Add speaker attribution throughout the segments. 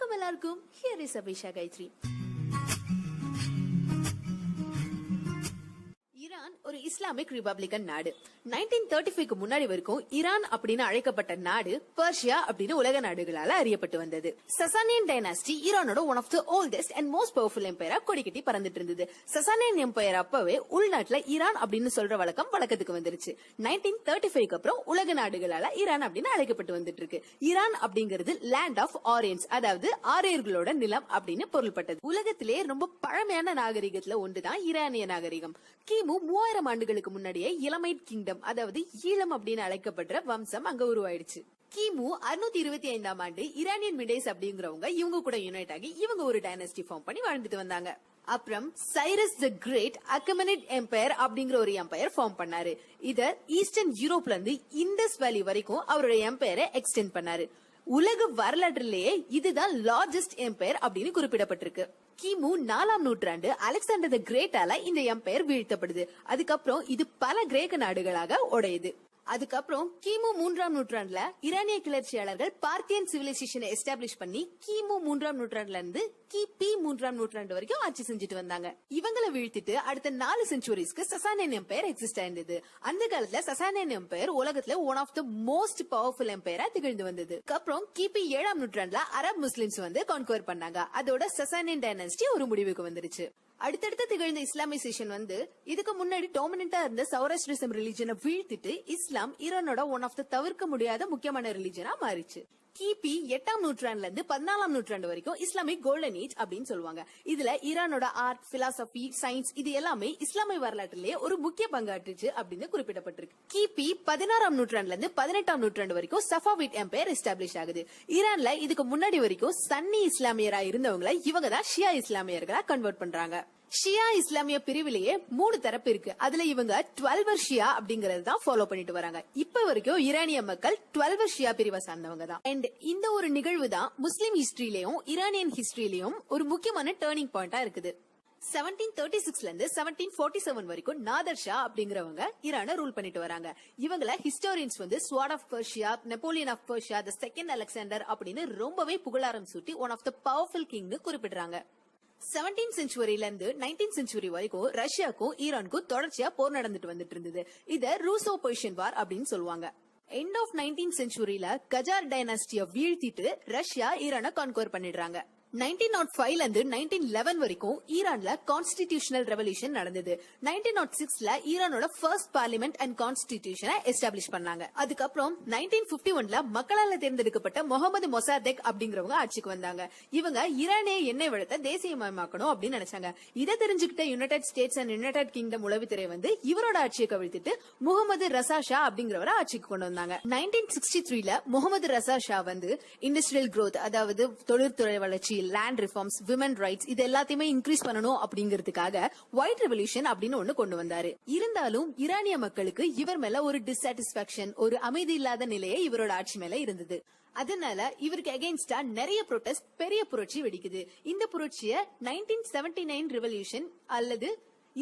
Speaker 1: வணக்கம் எல்லாருக்கும். Here is Abhisha Gayatri. Iran ஒரு இஸ்லாமிக் ரிபப்ளிகன் நாடு. 1935க்கு முன்னாடி வரைக்கும் ஈரான் அப்படின்னு அழைக்கப்பட்ட நாடு பர்ஷியா அப்படின்னு உலக நாடுகளால அறியப்பட்டு வந்தது. சசானியன் டைனாஸ்டி ஈரானோட one of the oldest and most powerful எம்பையரா கொடிக்கட்டி பறந்துட்டு இருந்தது. சசானியன் எம்பையர் அப்பவே உள்நாட்டுல ஈரான் அப்படின்னு சொல்ற வழக்கத்துக்கு வந்துருச்சு. 1935க்கு அப்புறம் உலக நாடுகளால ஈரான் அப்படின்னு அழைக்கப்பட்டு வந்துட்டு இருக்கு. ஈரான் அப்படிங்கிறது லேண்ட் ஆஃப் ஆரியன்ஸ், அதாவது ஆரியர்களோட நிலம் அப்படின்னு பொருள்பட்டது. உலகத்திலே ரொம்ப பழமையான நாகரிகத்துல ஒன்றுதான் ஈரானிய நாகரிகம். கிமு 3000 ஆண்டுகளுக்கு முன்னாடியே இளமைட் கிங்டம், அதாவது ஈழம் அப்படின்னு அழைக்கப்படுற வம்சம் அங்க உருவாயிடுச்சு. கிமு 625ஆம் ஆண்டு ஈரானியன் மிடேஸ் அப்படிங்கிறவங்க இவங்க கூட யுனைட் ஆகி இவங்க ஒரு டைனஸ்டி ஃபார்ம் பண்ணி வாழ்ந்துட்டு வந்தாங்க. அப்புறம் சைரஸ் தி கிரேட் அக்கமனிட் எம்பையர் அப்படிங்கிற ஒரு எம்பையர் ஃபார்ம் பண்ணாரு. இத ஈஸ்டர்ன் யூரோப்ல இருந்து இண்டஸ் வேலி வரைக்கும் அவருடைய எம்பையரை எக்ஸ்டெண்ட் பண்ணாரு. உலக வரலாற்றிலேயே இதுதான் லார்ஜஸ்ட் எம்பையர் அப்படின்னு குறிப்பிடப்பட்டிருக்கு. கிமு 4ஆம் நூற்றாண்டு அலெக்சாண்டர் தி கிரேட்டால இந்த எம்பையர் வீழ்த்தப்படுது. அதுக்கப்புறம் இது பல கிரேக்க நாடுகளாக உடையுது. அதுக்கப்புறம் கிமு 3ஆம் நூற்றாண்டுல ஈரானிய கிளர்ச்சியாளர்கள் பார்த்தியன் சிவிலைசேஷனை எஸ்டாப்ளிஷ் பண்ணி கிமு 3ஆம் நூற்றாண்டுல இருந்து கிபி 3ஆம் நூற்றாண்டு வரைக்கும் ஆட்சி செஞ்சுட்டு வந்தாங்க. இவங்களை வீழ்த்திட்டு அடுத்த 4 செஞ்சுரிஸ்க்கு சசானியன் எம்பையர் எக்ஸிஸ்ட் ஆயிருந்தது. அந்த காலத்துல சசானியன் எம்பையர் உலகத்துல one of the most powerful எம்பையரா திகழ்ந்து வந்தது. அப்புறம் கிபி 7ஆம் நூற்றாண்டுல அரப் முஸ்லிம்ஸ் வந்து கான்குவர் பண்ணாங்க. அதோட சசானியன் டைனாஸ்டி ஒரு முடிவுக்கு வந்துருச்சு. அடுத்தடுத்து திகழ்ந்த இஸ்லாமைசேஷன் வந்து இதுக்கு முன்னாடி டாமினண்டா இருந்த சௌராஷ்டிரிசம் ரிலிஜனை வீழ்த்திட்டு இஸ்லாம் ஈரானோட ஒன் ஆஃப் த தவிர்க்க முடியாத முக்கியமான ரிலிஜனா மாறிச்சு. கிபி 8ஆம் நூற்றாண்டுல இருந்து 14ஆம் நூற்றாண்டு வரைக்கும் இஸ்லாமிக் கோல்டன் ஏஜ் அப்படின்னு சொல்லுவாங்க. இதுல ஈரானோட ஆர்ட், பிலாசபி, சயின்ஸ் இது எல்லாமே இஸ்லாமிய வரலாற்றிலேயே ஒரு முக்கிய பங்காற்றுச்சு அப்படின்னு குறிப்பிடப்பட்டிருக்கு. கிபி 16ஆம் நூற்றாண்டுல இருந்து 18ஆம் நூற்றாண்டு வரைக்கும் சஃபாவிட் எம்பையர் எஸ்டாப்ளிஷ் ஆகுது. ஈரான்ல இதுக்கு முன்னாடி வரைக்கும் சன்னி இஸ்லாமியரா இருந்தவங்களை இவங்க தான் ஷியா இஸ்லாமியர்களா கன்வெர்ட் பண்றாங்க. ஷியா இஸ்லாமிய பிரிவிலேயே 3 தரப்பு இருக்கு. அதுல இவங்க 12 ஷியா அப்படிங்கறது தான் ஃபாலோ பண்ணிட்டு வராங்க. இப்ப வரைக்கும் ஈரானிய மக்கள் 12 ஷியா பிரிவை சார்ந்தவங்க தான். அண்ட் இந்த ஒரு நிகழ்வு தான் முஸ்லிம் ஹிஸ்டரியிலயும் ஈரானியன் ஹிஸ்டரியிலயும் ஒரு முக்கியமான டர்னிங் பாயிண்டா இருக்குது. 1736ல இருந்து 1747 வரைக்கும் நாதர் ஷா அப்படிங்கறவங்க ஈரானை ரூல் பண்ணிட்டு வராங்க. இவங்கள ஹிஸ்டோரியன்ஸ் வந்து sword of Persia, Napoleon of Persia, the second Alexander அப்படின்னு ரொம்பவே புகழாரம் சூட்டி ஒன் ஆஃப் த பவர்ஃபுல் கிங்னு குறிப்பிடுறாங்க. 17th செஞ்சுரியில இருந்து 19th செஞ்சுரி வரைக்கும் ரஷ்யாக்கும் ஈரானுக்கும் தொடர்ச்சியா போர் நடந்துட்டு வந்துட்டு இருந்தது. இத ரூசோ பெர்ஷியன் வார் அப்படின்னு சொல்லுவாங்க. End of 19th செஞ்சுரியில Qajar டைனாஸ்டிய வீழ்த்திட்டு Russia ஈரானை கான்குவர் பண்ணிடுறாங்க. 1905ல இருந்து 1911 வரைக்கும் ஈரான்ல கான்ஸ்டிடியூஷனல் ரெவல்யூஷன் நடந்தது. 1906ல ஈரானோட ஃபர்ஸ்ட் பார்லிமெண்ட் அண்ட் கான்ஸ்டிடியூஷனை எஸ்டாப்ளிஷ் பண்ணாங்க. அதுக்கப்புறம் 1951ல மக்களால தேர்ந்தெடுக்கப்பட்ட முகமது மொசாதெக் அப்படிங்கிறவங்க ஆட்சிக்கு வந்தாங்க. இவங்க ஈரானிய எண்ணெய் வளத்தை தேசியமயமாக்கணும் அப்படின்னு நினைச்சாங்க. இதை தெரிஞ்சுக்கிட்ட United states and United kingdom உளவுத்துறை வந்து இவரோட ஆட்சியை கவிழ்த்திட்டு முகமது ரசா ஷா அப்படிங்கிறவரை ஆட்சிக்கு கொண்டு வந்தாங்க. 1963ல முகமது ரசா ஷா வந்து இண்டஸ்ட்ரியல் growth, அதாவது தொழில்துறை வளர்ச்சி, லேண்ட் ரிஃபார்ம்ஸ், விமன் ரைட்ஸ் இது எல்லாத்தையுமே இன்க்ரீஸ் பண்ணணும் அப்படிங்கிறதுக்காக ஒயிட் ரெவல்யூஷன் அப்படின்னு ஒண்ணு கொண்டு வந்தாரு. இருந்தாலும் ஈரானிய மக்களுக்கு இவர் மேல ஒரு டிசாட்டிஸ்பாக்சன், ஒரு அமைதி இல்லாத நிலையே இவரோட ஆட்சி மேல இருந்தது. அதனால இவருக்கு அகைன்ஸ்டா நிறைய ப்ரொடெஸ்ட், பெரிய புரட்சி வெடிக்குது. இந்த புரட்சிய 1979 ரெவல்யூஷன் அல்லது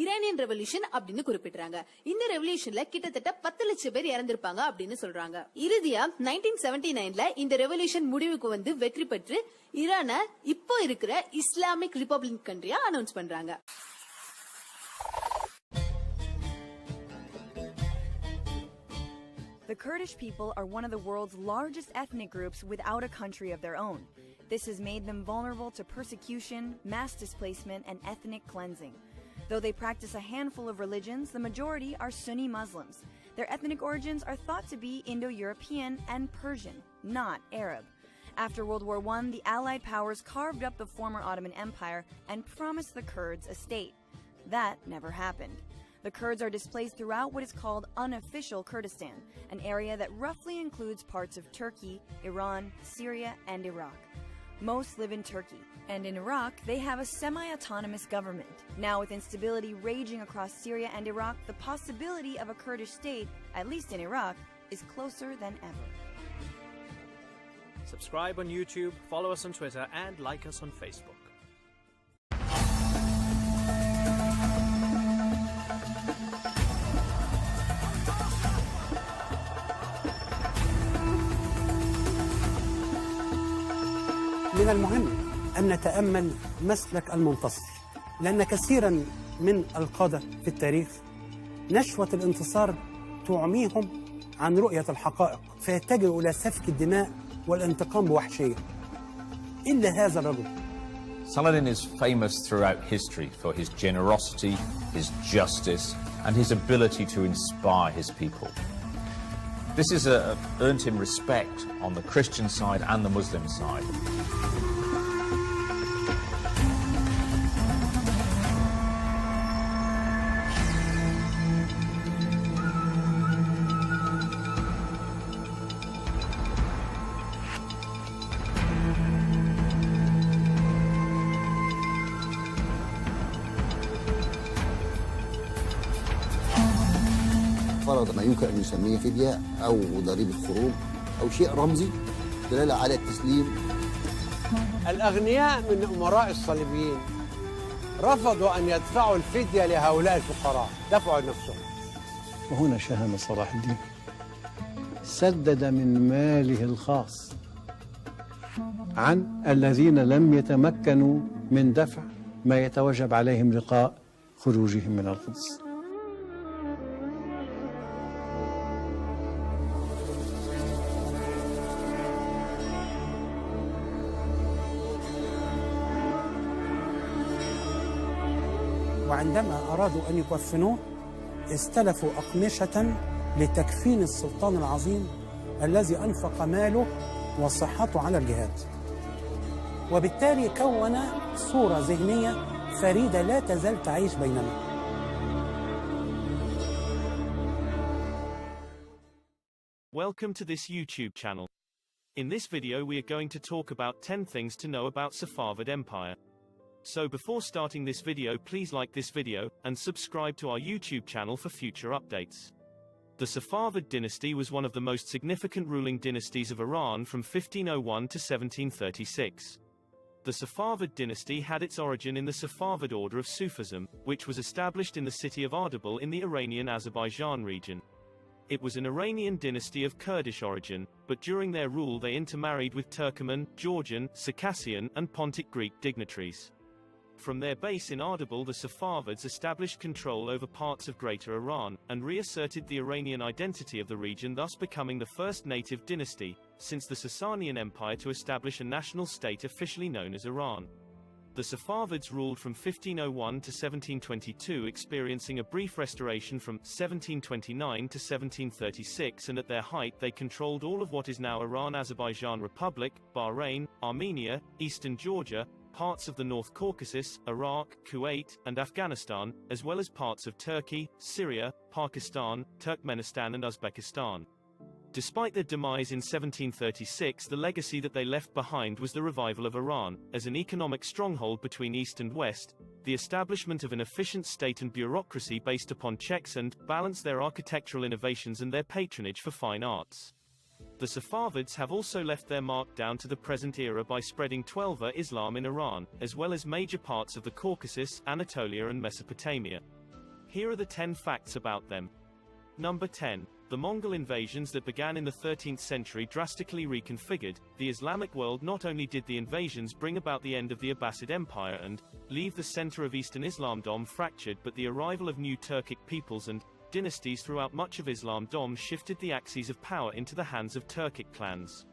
Speaker 1: ஈரானியன் ரெவல்யூஷன் அப்படின்னு குறிப்பிடுறாங்க. இந்த ரெவல்யூஷன்ல கிட்டத்தட்ட 10 லட்சம் பேர் இறந்திருப்பாங்க அப்படின்னு சொல்றாங்க. இறுதியா 1979ல இந்த ரெவல்யூஷன் முடிவுக்கு வந்து வெற்றி பெற்று ஈரான இப்போ இருக்கிற இஸ்லாமிக் ரிபப்ளிக் கண்ட்ரியா அனௌன்ஸ் பண்றாங்க.
Speaker 2: The Kurdish people are one of the world's largest ethnic groups without a country of their own. This has made them vulnerable to persecution, mass displacement, and ethnic cleansing. Though they practice a handful of religions, the majority are Sunni Muslims. Their ethnic origins are thought to be Indo-European and Persian, not Arab. After World War I, the Allied powers carved up the former Ottoman Empire and promised the Kurds a state. That never happened. The Kurds are displaced throughout what is called unofficial Kurdistan, an area that roughly includes parts of Turkey, Iran, Syria, and Iraq. Most live in Turkey, and in Iraq, they have a semi-autonomous government. Now, with instability raging across Syria and Iraq, the possibility of a Kurdish state, at least in Iraq, is closer than ever.
Speaker 3: Subscribe on YouTube, follow us on Twitter, and like us on Facebook.
Speaker 4: من المهم أن نتأمل مسلك المنتصر، لأن كثيرا من القادة في التاريخ نشوة الانتصار تعميهم عن رؤية الحقائق فيتجهوا إلى سفك الدماء والانتقام بوحشية. إلا هذا الرجل.
Speaker 5: Saladin is famous throughout history for his generosity, his justice, and his ability to inspire his people. This has earned him respect on the Christian side and the Muslim side.
Speaker 6: فرض ما يمكن أن يسميه فدية أو ضريبة خروج أو شيء رمزي دلالة على التسليم.
Speaker 4: الأغنياء من أمراء الصليبيين رفضوا أن يدفعوا الفدية لهؤلاء الفقراء، دفعوا نفسهم.
Speaker 7: وهنا شهم صلاح الدين، سدد من ماله الخاص عن الذين لم يتمكنوا من دفع ما يتوجب عليهم لقاء خروجهم من القدس.
Speaker 4: وعندما أرادوا أن يكفنوه استلفوا أقمشة لتكفين السلطان العظيم الذي أنفق ماله وصحته على الجهاد، وبالتالي كون صورة ذهنية فريدة لا تزال تعيش بيننا.
Speaker 3: Welcome to this YouTube channel. In this video we are going to talk about 10 things to know about Safavid Empire. So before starting this video, please like this video and subscribe to our YouTube channel for future updates. The Safavid dynasty was one of the most significant ruling dynasties of Iran from 1501 to 1736. The Safavid dynasty had its origin in the Safavid order of Sufism, which was established in the city of Ardabil in the Iranian Azerbaijan region. It was an Iranian dynasty of Kurdish origin, but during their rule they intermarried with Turkoman, Georgian, Circassian, and Pontic Greek dignitaries. From their base in Ardabil, the Safavids established control over parts of Greater Iran, and reasserted the Iranian identity of the region, thus becoming the first native dynasty, since the Sasanian Empire, to establish a national state officially known as Iran. The Safavids ruled from 1501 to 1722, experiencing a brief restoration from 1729 to 1736, and at their height they controlled all of what is now Iran-Azerbaijan Republic, Bahrain, Armenia, eastern Georgia, parts of the North Caucasus, Iraq, Kuwait, and Afghanistan, as well as parts of Turkey, Syria, Pakistan, Turkmenistan and Uzbekistan. Despite their demise in 1736, the legacy that they left behind was the revival of Iran, as an economic stronghold between East and West, the establishment of an efficient state and bureaucracy based upon checks and balance, their architectural innovations and their patronage for fine arts. The Safavids have also left their mark down to the present era by spreading Twelver Islam in Iran, as well as major parts of the Caucasus, Anatolia and Mesopotamia. Here are the 10 facts about them. Number 10. The Mongol invasions that began in the 13th century drastically reconfigured the Islamic world. Not only did the invasions bring about the end of the Abbasid Empire and leave the center of Eastern Islamdom fractured, but the arrival of new Turkic peoples and dynasties throughout much of Islamdom shifted the axes of power into the hands of Turkic clans.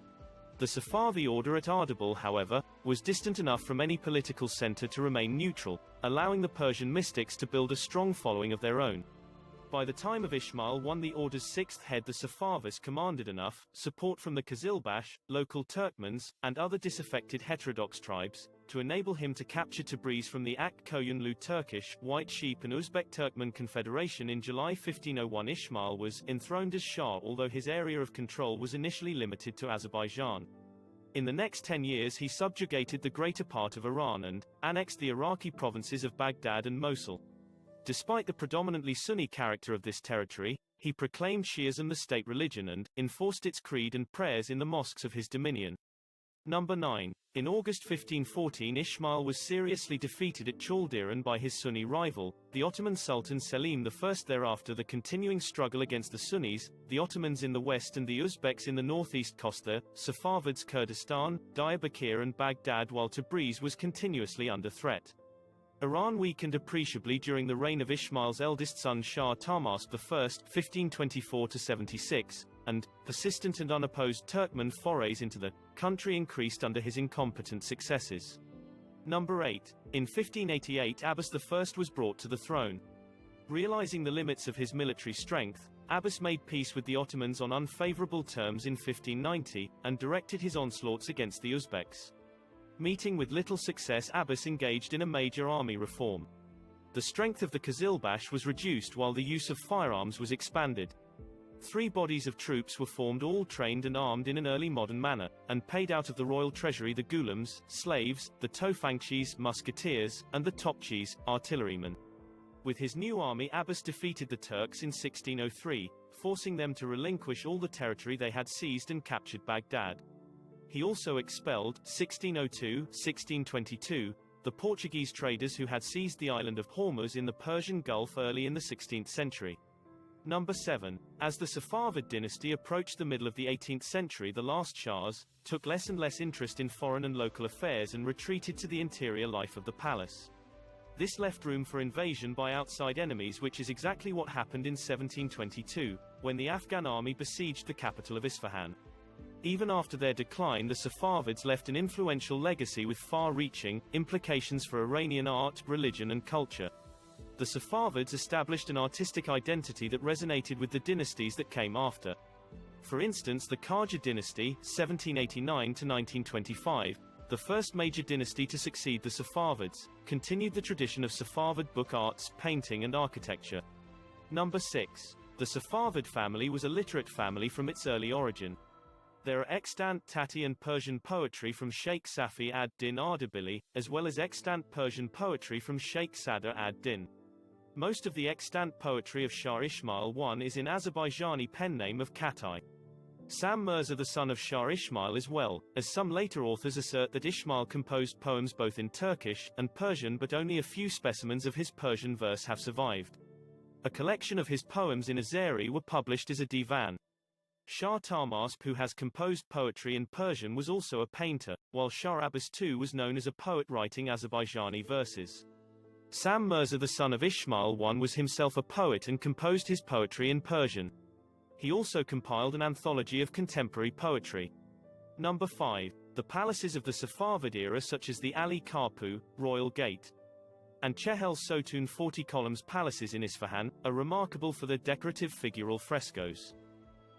Speaker 3: The Safavi order at Ardabil, however, was distant enough from any political center to remain neutral, allowing the Persian mystics to build a strong following of their own. By the time of Ismail I, the order's sixth head, the Safavis, commanded enough support from the Kazilbash, local Turkmens, and other disaffected heterodox tribes to enable him to capture Tabriz from the Ak Koyunlu Turkish, White Sheep and Uzbek Turkmen Confederation in July 1501. Ismail was enthroned as Shah, although his area of control was initially limited to Azerbaijan. In the next 10 years he subjugated the greater part of Iran and annexed the Iraqi provinces of Baghdad and Mosul. Despite the predominantly Sunni character of this territory, he proclaimed Shi'ism the state religion and enforced its creed and prayers in the mosques of his dominion. Number 9. In August 1514, Ismail was seriously defeated at Chaldiran by his Sunni rival, the Ottoman Sultan Selim I. Thereafter, the continuing struggle against the Sunnis, the Ottomans in the west and the Uzbeks in the northeast costa, Safavids Kurdistan, Diyarbakir and Baghdad, while Tabriz was continuously under threat. Iran weakened appreciably during the reign of Ismail's eldest son Shah Tahmasp I (1524–76), and persistent and unopposed Turkmen forays into the country increased under his incompetent successors. Number 8. In 1588, Abbas I was brought to the throne. Realizing the limits of his military strength, Abbas made peace with the Ottomans on unfavorable terms in 1590, and directed his onslaughts against the Uzbeks. Meeting with little success, Abbas engaged in a major army reform. The strength of the Qizilbash was reduced while the use of firearms was expanded. 3 bodies of troops were formed, all trained and armed in an early modern manner, and paid out of the royal treasury: the Gulams, slaves, the Tofangchis, musketeers, and the Topchis, artillerymen. With his new army, Abbas defeated the Turks in 1603, forcing them to relinquish all the territory they had seized and captured Baghdad. He also expelled, 1602–1622, the Portuguese traders who had seized the island of Hormuz in the Persian Gulf early in the 16th century. Number 7. As the Safavid dynasty approached the middle of the 18th century, the last Shahs took less and less interest in foreign and local affairs and retreated to the interior life of the palace. This left room for invasion by outside enemies, which is exactly what happened in 1722, when the Afghan army besieged the capital of Isfahan. Even after their decline, the Safavids left an influential legacy with far-reaching implications for Iranian art, religion and culture. The Safavids established an artistic identity that resonated with the dynasties that came after. For instance, the Qajar dynasty, 1789–1925, the first major dynasty to succeed the Safavids, continued the tradition of Safavid book arts, painting and architecture. Number 6. The Safavid family was a literate family from its early origin. There are extant Tati and Persian poetry from Sheikh Safi ad-Din Ardabili, as well as extant Persian poetry from Sheikh Sadr ad-Din. Most of the extant poetry of Shah Ismail I is in Azerbaijani pen name of Katai. Sam Mirza, the son of Shah Ismail, as well, as some later authors assert that Ismail composed poems both in Turkish and Persian, but only a few specimens of his Persian verse have survived. A collection of his poems in Azeri were published as a divan. Shah Tahmasp, who has composed poetry in Persian, was also a painter, while Shah Abbas II was known as a poet writing Azerbaijani verses. Sam Mirza, the son of Ismail I, was himself a poet and composed his poetry in Persian. He also compiled an anthology of contemporary poetry. Number 5. The palaces of the Safavid era, such as the Ali Kapı, Royal Gate, and Chehel Sotun 40 columns palaces in Isfahan, are remarkable for their decorative figural frescoes.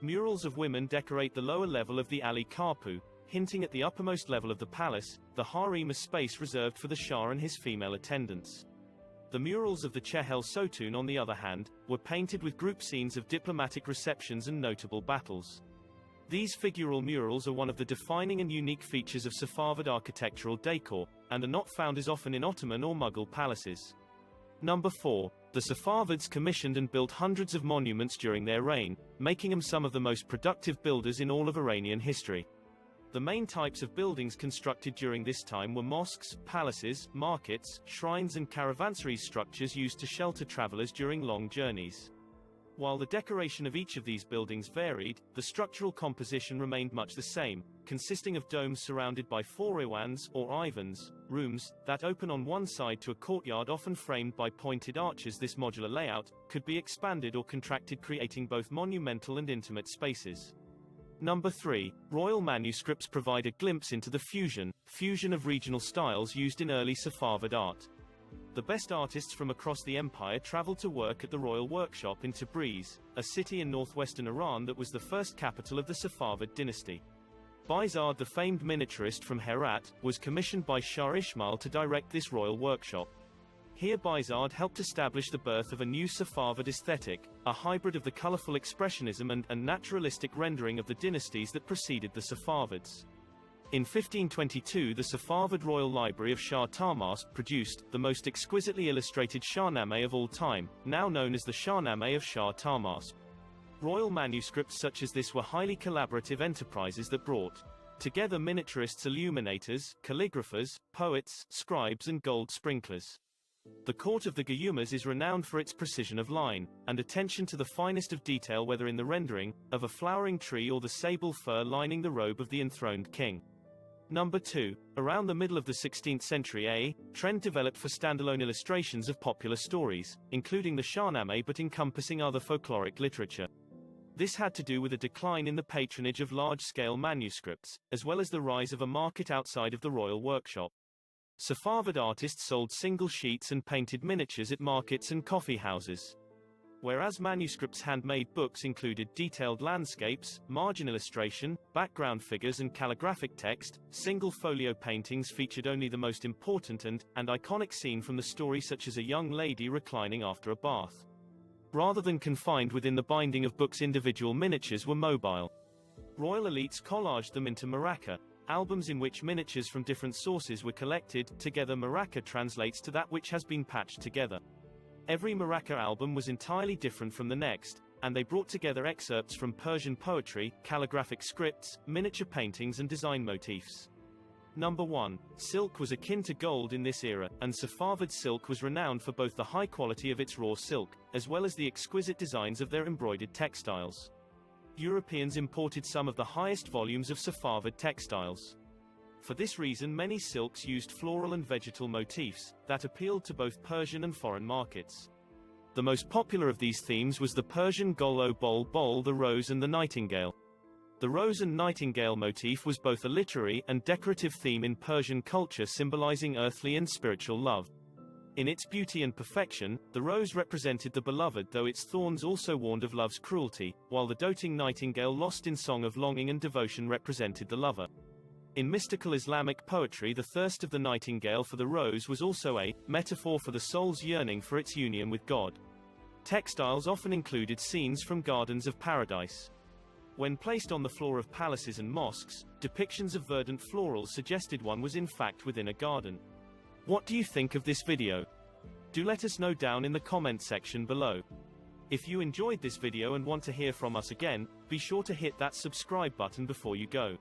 Speaker 3: Murals of women decorate the lower level of the Ali Kapı, hinting at the uppermost level of the palace, the harem, a space reserved for the Shah and his female attendants. The murals of the Chehel Sotun, on the other hand, were painted with group scenes of diplomatic receptions and notable battles. These figural murals are one of the defining and unique features of Safavid architectural decor, and are not found as often in Ottoman or Mughal palaces. Number 4. The Safavids commissioned and built hundreds of monuments during their reign, making them some of the most productive builders in all of Iranian history. The main types of buildings constructed during this time were mosques, palaces, markets, shrines and caravanserai structures used to shelter travelers during long journeys. While the decoration of each of these buildings varied, the structural composition remained much the same, consisting of domes surrounded by 4 iwans, or ivans, rooms, that open on one side to a courtyard often framed by pointed arches. This modular layout could be expanded or contracted, creating both monumental and intimate spaces. Number 3. Royal manuscripts provide a glimpse into the fusion of regional styles used in early Safavid art. The best artists from across the empire traveled to work at the Royal Workshop in Tabriz, a city in northwestern Iran that was the first capital of the Safavid dynasty. Baizard, the famed miniaturist from Herat, was commissioned by Shah Ismail to direct this royal workshop. Here Baizard helped establish the birth of a new Safavid aesthetic, a hybrid of the colorful expressionism and naturalistic rendering of the dynasties that preceded the Safavids. In 1522, the Safavid Royal Library of Shah Tahmasp produced the most exquisitely illustrated Shahnameh of all time, now known as the Shahnameh of Shah Tahmasp. Royal manuscripts such as this were highly collaborative enterprises that brought Together miniaturists, illuminators, calligraphers, poets, scribes and gold sprinklers. The court of the Guyumas is renowned for its precision of line, and attention to the finest of detail, whether in the rendering of a flowering tree or the sable fur lining the robe of the enthroned king. Number 2. Around the middle of the 16th century, a trend developed for standalone illustrations of popular stories, including the Shahnameh but encompassing other folkloric literature. This had to do with a decline in the patronage of large-scale manuscripts, as well as the rise of a market outside of the royal workshop. Safavid artists sold single sheets and painted miniatures at markets and coffee houses. Whereas manuscripts' handmade books included detailed landscapes, margin illustration, background figures and calligraphic text, single folio paintings featured only the most important and iconic scene from the story, such as a young lady reclining after a bath. Rather than confined within the binding of books, individual miniatures were mobile. Royal elites collaged them into maraca, albums in which miniatures from different sources were collected together. Maraca translates to that which has been patched together. Every maraca album was entirely different from the next, and they brought together excerpts from Persian poetry, calligraphic scripts, miniature paintings and design motifs. Number 1. Silk was akin to gold in this era, and Safavid silk was renowned for both the high quality of its raw silk, as well as the exquisite designs of their embroidered textiles. Europeans imported some of the highest volumes of Safavid textiles. For this reason, many silks used floral and vegetal motifs that appealed to both Persian and foreign markets. The most popular of these themes was the Persian Golo Bol, the rose and the nightingale. The rose and nightingale motif was both a literary and decorative theme in Persian culture, symbolizing earthly and spiritual love. In its beauty and perfection, the rose represented the beloved, though its thorns also warned of love's cruelty, while the doting nightingale, lost in song of longing and devotion, represented the lover. In mystical Islamic poetry, the thirst of the nightingale for the rose was also a metaphor for the soul's yearning for its union with God. Textiles often included scenes from gardens of paradise. When placed on the floor of palaces and mosques, depictions of verdant florals suggested one was in fact within a garden. What do you think of this video? Do let us know down in the comment section below. If you enjoyed this video and want to hear from us again, be sure to hit that subscribe button before you go.